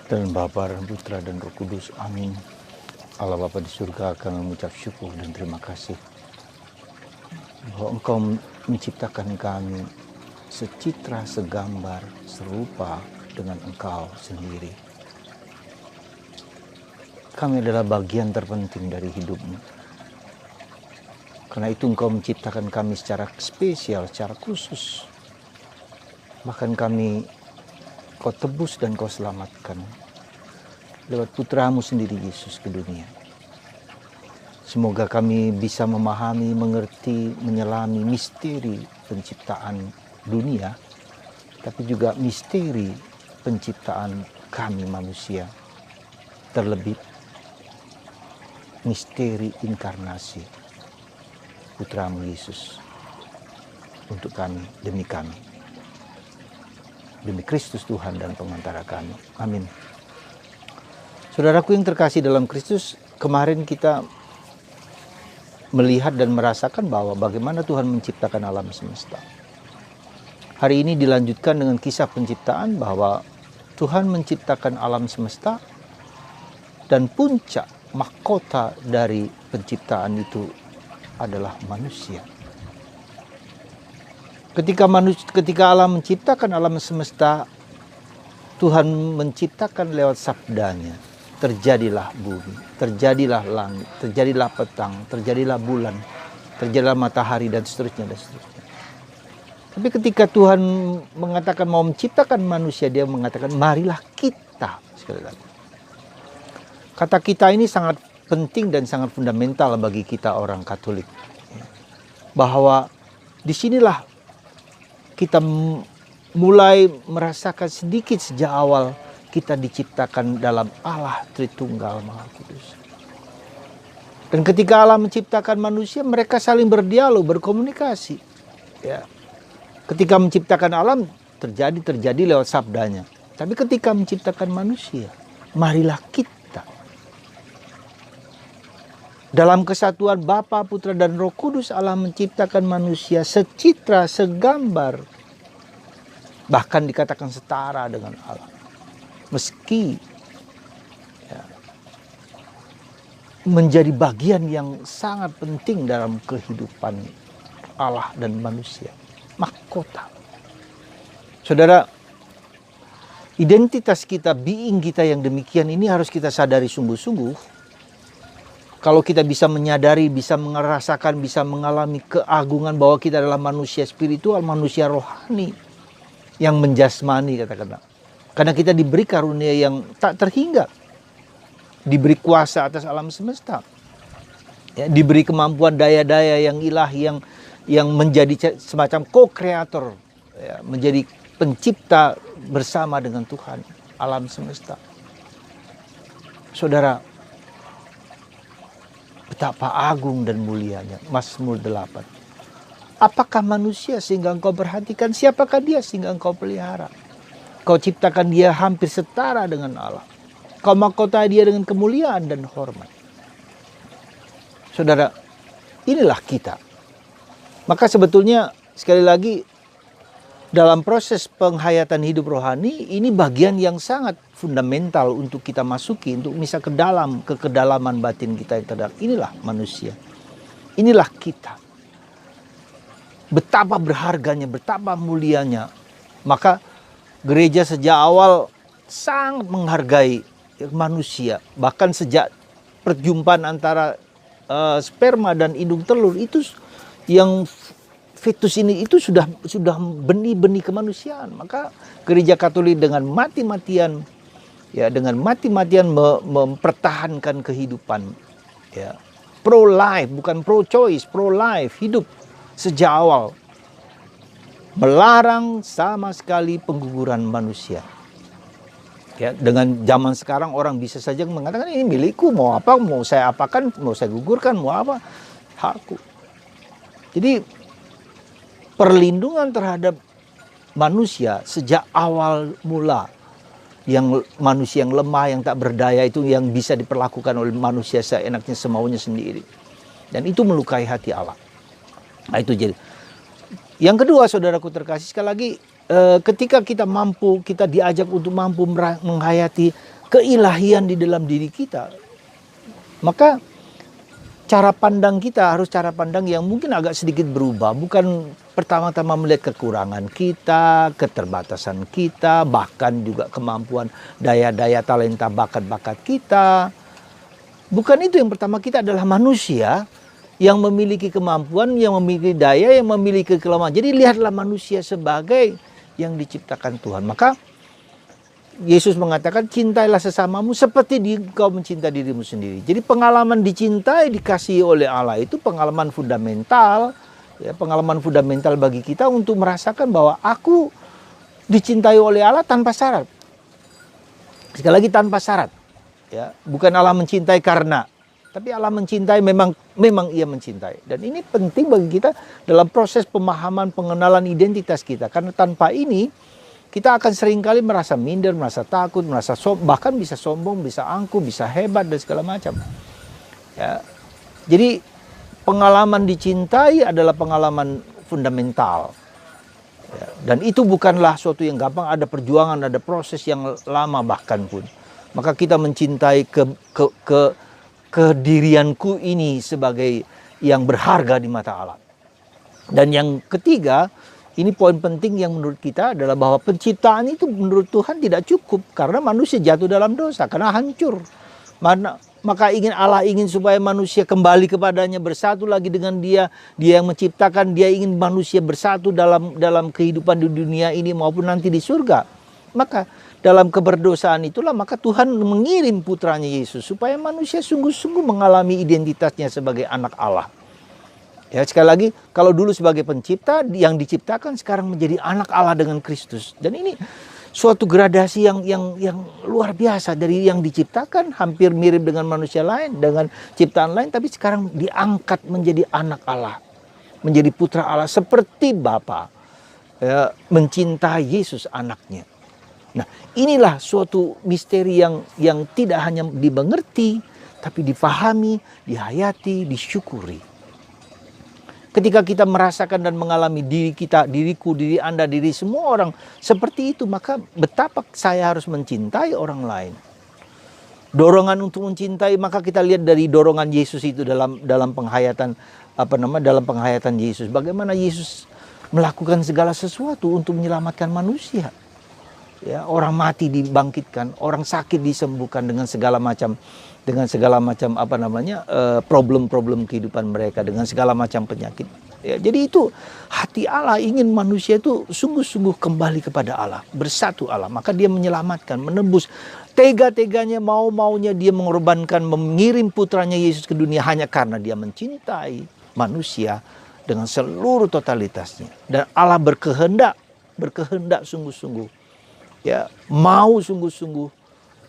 Dan Bapa dan Putra dan Roh Kudus. Amin. Allah Bapa di surga akan mengucap syukur dan terima kasih bahwa Engkau menciptakan kami secitra, segambar, serupa dengan Engkau sendiri. Kami adalah bagian terpenting dari hidupmu. Karena itu Engkau menciptakan kami secara spesial, secara khusus. Bahkan kami Kau tebus dan Kau selamatkan lewat Putramu sendiri Yesus ke dunia. Semoga kami bisa memahami, mengerti, menyelami misteri penciptaan dunia, tapi juga misteri penciptaan kami manusia. Terlebih misteri inkarnasi Putramu Yesus untuk kami, demi kami. Demi Kristus Tuhan dan pengantara kami. Amin. Saudaraku yang terkasih dalam Kristus, kemarin kita melihat dan merasakan bahwa bagaimana Tuhan menciptakan alam semesta. Hari ini dilanjutkan dengan kisah penciptaan bahwa Tuhan menciptakan alam semesta dan puncak mahkota dari penciptaan itu adalah manusia. Ketika Allah menciptakan alam semesta, Tuhan menciptakan lewat sabdanya. Terjadilah bumi, terjadilah langit, terjadilah petang, terjadilah bulan, terjadilah matahari, dan seterusnya, dan seterusnya. Tapi ketika Tuhan mengatakan mau menciptakan manusia, dia mengatakan marilah kita. Sekali lagi. Kata kita ini sangat penting dan sangat fundamental bagi kita orang Katolik. Bahwa disinilah kita mulai merasakan sedikit sejak awal kita diciptakan dalam Allah Tritunggal Maha Kudus. Dan ketika Allah menciptakan manusia, mereka saling berdialog, berkomunikasi. Ya. Ketika menciptakan alam, terjadi lewat sabdanya. Tapi ketika menciptakan manusia, marilah kita. Dalam kesatuan Bapa, Putra, dan Roh Kudus, Allah menciptakan manusia secitra, segambar. Bahkan dikatakan setara dengan Allah. Meski ya, menjadi bagian yang sangat penting dalam kehidupan Allah dan manusia. Mahkota. Saudara, identitas kita, being kita yang demikian ini harus kita sadari sungguh-sungguh. Kalau kita bisa menyadari, bisa merasakan, bisa mengalami keagungan bahwa kita adalah manusia spiritual, manusia rohani yang menjasmani, katakanlah. Karena kita diberi karunia yang tak terhingga. Diberi kuasa atas alam semesta. Ya, diberi kemampuan daya-daya yang ilahi yang menjadi semacam co-kreator. Ya, menjadi pencipta bersama dengan Tuhan alam semesta. Saudara, betapa agung dan mulianya. Mazmur 8. Apakah manusia sehingga engkau perhatikan? Siapakah dia sehingga engkau pelihara? Kau ciptakan dia hampir setara dengan Allah. Kau mahkotai dia dengan kemuliaan dan hormat. Saudara, inilah kita. Maka sebetulnya sekali lagi dalam proses penghayatan hidup rohani, ini bagian yang sangat fundamental untuk kita masuki, untuk bisa ke kedalaman batin kita yang terdalam. Inilah manusia. Inilah kita. Betapa berharganya, betapa mulianya. Maka gereja sejak awal sangat menghargai manusia. Bahkan sejak perjumpaan antara sperma dan indung telur itu yang fetus ini itu sudah benih-benih kemanusiaan. Maka gereja Katolik dengan mati-matian mempertahankan kehidupan. Ya. Pro life, bukan pro choice, pro life, hidup sejak awal. Melarang sama sekali pengguguran manusia. Ya, dengan zaman sekarang orang bisa saja mengatakan ini milikku, mau apa, mau saya apakan, mau saya gugurkan, mau apa, hakku. Jadi perlindungan terhadap manusia sejak awal mula, yang manusia yang lemah, yang tak berdaya itu yang bisa diperlakukan oleh manusia seenaknya semaunya sendiri. Dan itu melukai hati Allah. Nah, itu jadi. Yang kedua, saudaraku terkasih, sekali lagi ketika kita diajak untuk mampu menghayati keilahian di dalam diri kita, maka cara pandang kita harus cara pandang yang mungkin agak sedikit berubah. Bukan pertama-tama melihat kekurangan kita, keterbatasan kita, bahkan juga kemampuan, daya-daya, talenta, bakat-bakat kita. Bukan itu yang pertama, kita adalah manusia yang memiliki kemampuan, yang memiliki daya, yang memiliki kelemahan. Jadi lihatlah manusia sebagai yang diciptakan Tuhan. Maka Yesus mengatakan, cintailah sesamamu seperti engkau mencintai dirimu sendiri. Jadi pengalaman dicintai, dikasihi oleh Allah itu pengalaman fundamental. Ya, pengalaman fundamental bagi kita untuk merasakan bahwa aku dicintai oleh Allah tanpa syarat. Sekali lagi, tanpa syarat. Ya, bukan Allah mencintai karena, tapi Allah mencintai memang ia mencintai. Dan ini penting bagi kita dalam proses pemahaman, pengenalan identitas kita. Karena tanpa ini, kita akan seringkali merasa minder, merasa takut, bahkan bisa sombong, bisa angkuh, bisa hebat, dan segala macam. Ya. Jadi pengalaman dicintai adalah pengalaman fundamental. Ya. Dan itu bukanlah suatu yang gampang, ada perjuangan, ada proses yang lama bahkan pun. Maka kita mencintai kedirianku ini sebagai yang berharga di mata Allah. Dan yang ketiga, ini poin penting yang menurut kita adalah bahwa penciptaan itu menurut Tuhan tidak cukup. Karena manusia jatuh dalam dosa, karena hancur. Maka Allah ingin supaya manusia kembali kepadanya, bersatu lagi dengan dia. Dia yang menciptakan, dia ingin manusia bersatu dalam kehidupan di dunia ini maupun nanti di surga. Maka dalam keberdosaan itulah maka Tuhan mengirim putranya Yesus supaya manusia sungguh-sungguh mengalami identitasnya sebagai anak Allah. Ya, sekali lagi, kalau dulu sebagai pencipta, yang diciptakan sekarang menjadi anak Allah dengan Kristus. Dan ini suatu gradasi yang luar biasa. Dari yang diciptakan hampir mirip dengan manusia lain, dengan ciptaan lain, tapi sekarang diangkat menjadi anak Allah, menjadi putra Allah seperti Bapa ya, mencintai Yesus anaknya. Nah, inilah suatu misteri yang tidak hanya dimengerti, tapi difahami, dihayati, disyukuri. Ketika kita merasakan dan mengalami diri kita, diriku, diri Anda, diri semua orang seperti itu, maka betapa saya harus mencintai orang lain. Dorongan untuk mencintai, maka kita lihat dari dorongan Yesus itu dalam penghayatan dalam penghayatan Yesus. Bagaimana Yesus melakukan segala sesuatu untuk menyelamatkan manusia. Ya, orang mati dibangkitkan, orang sakit disembuhkan dengan segala macam problem-problem kehidupan mereka, dengan segala macam penyakit. Ya, jadi itu hati Allah, ingin manusia itu sungguh-sungguh kembali kepada Allah, bersatu Allah. Maka dia menyelamatkan, menebus. Tega-teganya, mau-maunya dia mengorbankan, mengirim putranya Yesus ke dunia hanya karena dia mencintai manusia dengan seluruh totalitasnya. Dan Allah berkehendak sungguh-sungguh. Ya, mau sungguh-sungguh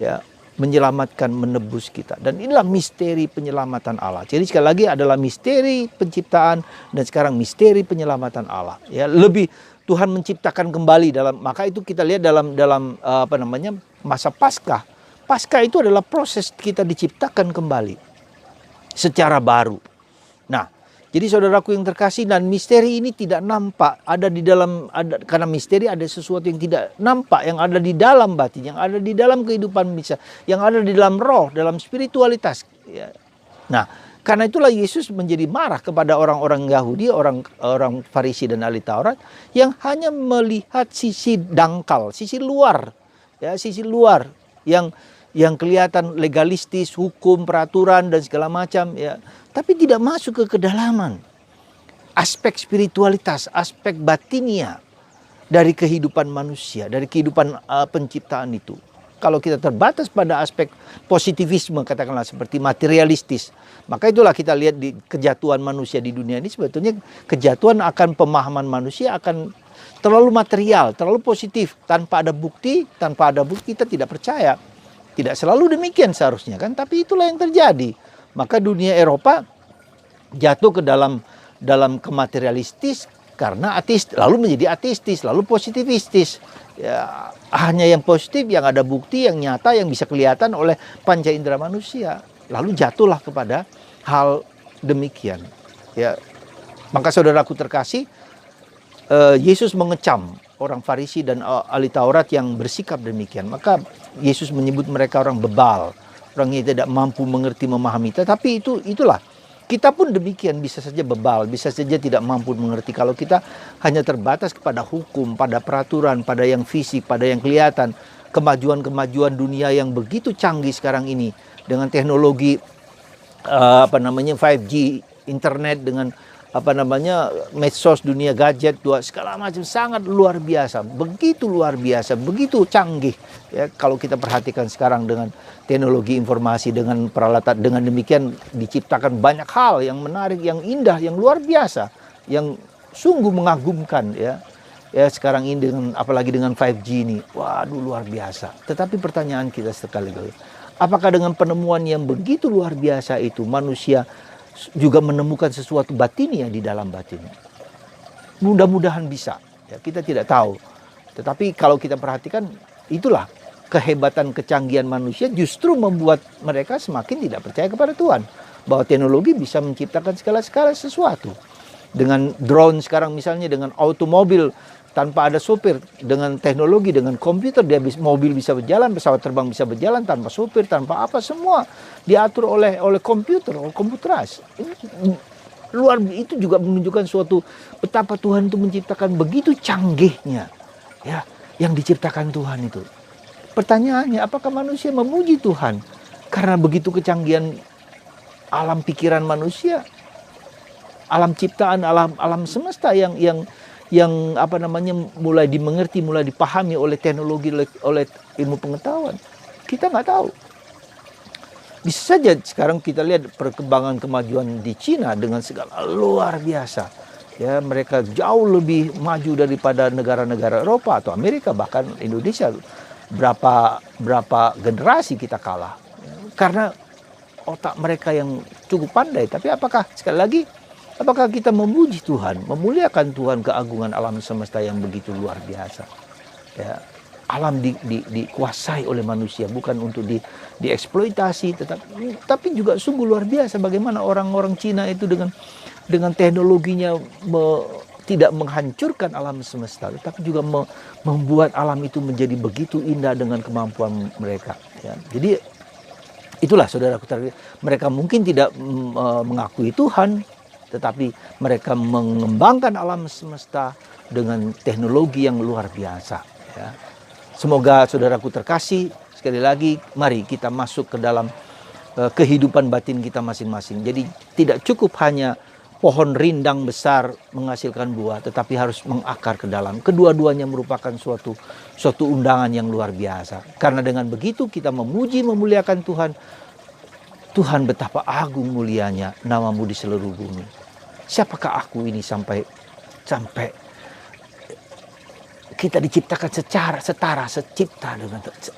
ya menyelamatkan, menebus kita. Dan inilah misteri penyelamatan Allah. Jadi sekali lagi adalah misteri penciptaan dan sekarang misteri penyelamatan Allah. Ya, lebih Tuhan menciptakan kembali maka itu kita lihat dalam masa Paskah. Paskah itu adalah proses kita diciptakan kembali secara baru. Nah, jadi saudaraku yang terkasih, dan misteri ini tidak nampak karena misteri ada sesuatu yang tidak nampak, yang ada di dalam batin, yang ada di dalam kehidupan bisa, yang ada di dalam roh, dalam spiritualitas. Ya. Nah, karena itulah Yesus menjadi marah kepada orang-orang Yahudi, orang Farisi dan ahli Taurat yang hanya melihat sisi dangkal, sisi luar yang kelihatan legalistis, hukum, peraturan dan segala macam ya. Tapi tidak masuk ke kedalaman aspek spiritualitas, aspek batinia dari kehidupan manusia, dari kehidupan penciptaan itu. Kalau kita terbatas pada aspek positivisme, katakanlah seperti materialistis, maka itulah kita lihat di kejatuhan manusia di dunia ini. Sebetulnya kejatuhan akan pemahaman manusia akan terlalu material, terlalu positif, tanpa ada bukti kita tidak percaya. Tidak selalu demikian seharusnya kan, tapi itulah yang terjadi. Maka dunia Eropa jatuh ke dalam kematerialistis karena ateis, lalu menjadi ateistis, lalu positivistis. Ya, hanya yang positif, yang ada bukti, yang nyata, yang bisa kelihatan oleh panca indera manusia. Lalu jatuhlah kepada hal demikian. Ya, maka saudaraku terkasih, Yesus mengecam orang Farisi dan ahli Taurat yang bersikap demikian. Maka Yesus menyebut mereka orang bebal, orang yang tidak mampu mengerti, memahami. Tetapi itulah. Kita pun demikian, bisa saja bebal, bisa saja tidak mampu mengerti. Kalau kita hanya terbatas kepada hukum, pada peraturan, pada yang fisik, pada yang kelihatan. Kemajuan-kemajuan dunia yang begitu canggih sekarang ini. Dengan teknologi 5G, internet, dengan medsos, dunia gadget, segala macam sangat luar biasa, begitu luar biasa, begitu canggih. Ya, kalau kita perhatikan sekarang dengan teknologi informasi, dengan peralatan, dengan demikian diciptakan banyak hal yang menarik, yang indah, yang luar biasa, yang sungguh mengagumkan ya. Ya sekarang ini apalagi dengan 5G ini, waduh luar biasa. Tetapi pertanyaan kita sekali lagi, apakah dengan penemuan yang begitu luar biasa itu manusia juga menemukan sesuatu batinnya di dalam batinnya? Mudah-mudahan bisa. Ya, kita tidak tahu. Tetapi kalau kita perhatikan, itulah kehebatan kecanggihan manusia justru membuat mereka semakin tidak percaya kepada Tuhan. Bahwa teknologi bisa menciptakan segala sesuatu. Dengan drone sekarang misalnya, dengan automobil tanpa ada sopir, dengan teknologi, dengan komputer, mobil bisa berjalan, pesawat terbang bisa berjalan tanpa sopir, tanpa apa, semua diatur oleh komputer, oleh komputeras. Itu juga menunjukkan suatu betapa Tuhan itu menciptakan begitu canggihnya, ya, yang diciptakan Tuhan itu. Pertanyaannya, apakah manusia memuji Tuhan karena begitu kecanggihan alam pikiran manusia, alam ciptaan, alam semesta yang mulai dimengerti, mulai dipahami oleh teknologi, oleh ilmu pengetahuan? Kita nggak tahu. Bisa saja sekarang kita lihat perkembangan kemajuan di Cina dengan segala luar biasa. Ya, mereka jauh lebih maju daripada negara-negara Eropa atau Amerika, bahkan Indonesia. Berapa generasi kita kalah karena otak mereka yang cukup pandai. Tapi apakah kita memuji Tuhan, memuliakan Tuhan, keagungan alam semesta yang begitu luar biasa? Ya, alam dikuasai oleh manusia, bukan untuk dieksploitasi, tapi juga sungguh luar biasa bagaimana orang-orang Cina itu dengan teknologinya tidak menghancurkan alam semesta, tetapi juga membuat alam itu menjadi begitu indah dengan kemampuan mereka. Ya, jadi itulah saudaraku, mereka mungkin tidak mengakui Tuhan, tetapi mereka mengembangkan alam semesta dengan teknologi yang luar biasa. Ya. Semoga saudaraku terkasih, sekali lagi mari kita masuk ke dalam kehidupan batin kita masing-masing. Jadi tidak cukup hanya pohon rindang besar menghasilkan buah, tetapi harus mengakar ke dalam. Kedua-duanya merupakan suatu undangan yang luar biasa. Karena dengan begitu kita memuji, memuliakan Tuhan. Tuhan, betapa agung mulianya namamu di seluruh bumi. Siapakah aku ini sampai kita diciptakan setara, secipta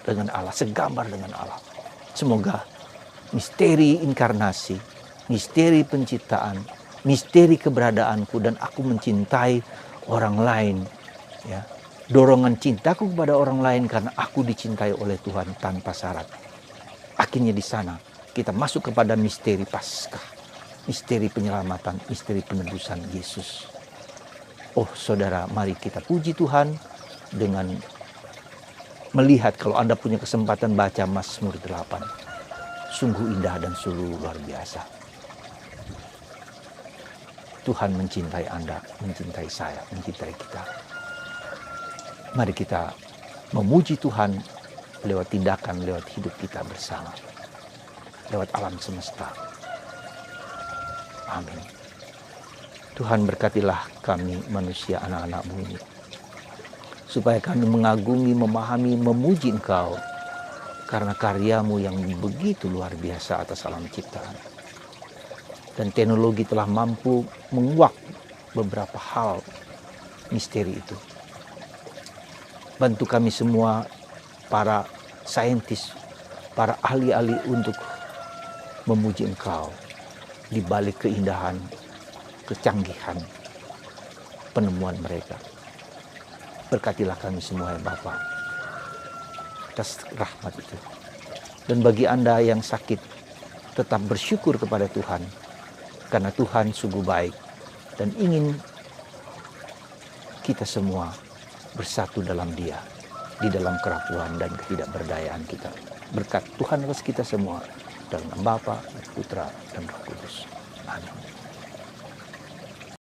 dengan Allah, segambar dengan Allah. Semoga misteri inkarnasi, misteri penciptaan, misteri keberadaanku dan aku mencintai orang lain, ya, dorongan cintaku kepada orang lain karena aku dicintai oleh Tuhan tanpa syarat. Akhirnya di sana kita masuk kepada misteri Paskah, misteri penyelamatan, misteri penebusan Yesus. Oh saudara, mari kita puji Tuhan dengan melihat, kalau Anda punya kesempatan baca Mazmur 8. Sungguh indah dan sungguh luar biasa. Tuhan mencintai Anda, mencintai saya, mencintai kita. Mari kita memuji Tuhan lewat tindakan, lewat hidup kita bersama, lewat alam semesta. Amin. Tuhan berkatilah kami manusia, anak-anak-Mu ini, supaya kami mengagumi, memahami, memuji Engkau karena karya-Mu yang begitu luar biasa atas alam ciptaan. Dan teknologi telah mampu menguak beberapa hal misteri itu. Bantu kami semua, para saintis, para ahli-ahli, untuk memuji Engkau di balik keindahan, kecanggihan penemuan mereka. Berkatilah kami semua ya Bapa atas rahmat itu. Dan bagi Anda yang sakit, tetap bersyukur kepada Tuhan. Karena Tuhan sungguh baik dan ingin kita semua bersatu dalam Dia, di dalam kerapuhan dan ketidakberdayaan kita. Berkat Tuhan atas kita semua, dalam nama Bapa, Putra, dan Roh Kudus.